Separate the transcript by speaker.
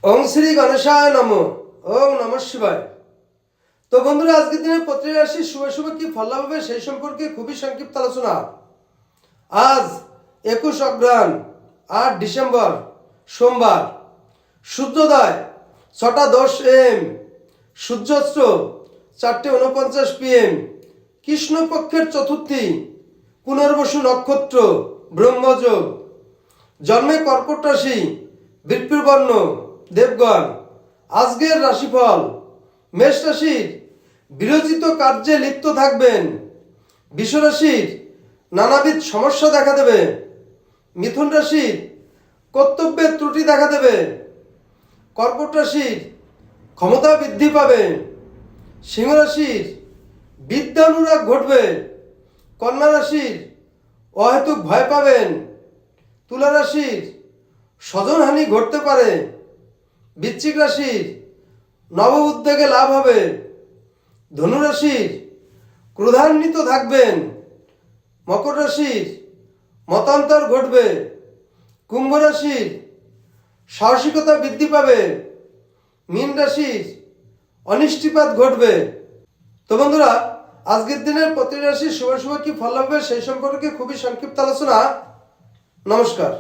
Speaker 1: ওম শ্রী গণেশায় নমঃ। ওম নমঃ শিবায়। তো বন্ধুরা, আজকের দিনের প্রতিটি রাশি শুভ শুভ কি ফল লাভ হবে সেই সম্পর্কে খুবই সংক্ষিপ্ত আলোচনা। আজ 21 অগ্রহায়ণ 8 ডিসেম্বর সোমবার। সূর্যোদয় 6টা 10 AM, সূর্যাস্ত 4:49 PM, কৃষ্ণপক্ষের চতুর্থী, পুনর্বসু নক্ষত্র, ব্রহ্মযোগ। জন্মে কর্কট রাশি, বৃশ্চিক বর্ণ, দেবগণ। আজকের রাশিফল: মেষ রাশির বিরোচিত কার্যে লিপ্ত থাকবেন। বৃষ রাশির নানাবিধ সমস্যা দেখা দেবে। মিথুন রাশির কর্তব্যের ত্রুটি দেখা দেবে। কর্কট রাশির ক্ষমতা বৃদ্ধি পাবে। সিংহ রাশির বিদ্যানুরাগ ঘটবে। কন্যা রাশির অহেতুক ভয় পাবেন। তুলা রাশির স্বজনহানি ঘটতে পারে। বৃশ্চিক রাশির নব উদ্যোগে লাভ হবে। ধনু রাশির ক্রোধান্বিত থাকবেন। মকর রাশির মতান্তর ঘটবে। কুম্ভ রাশির সাহসিকতা বৃদ্ধি পাবে। মীন রাশির অনিষ্টিপাত ঘটবে। তো বন্ধুরা, আজকের দিনের প্রতি রাশির শুভ শুভ কি ফল হবে সেই সম্পর্কে খুবই সংক্ষিপ্ত আলোচনা। নমস্কার।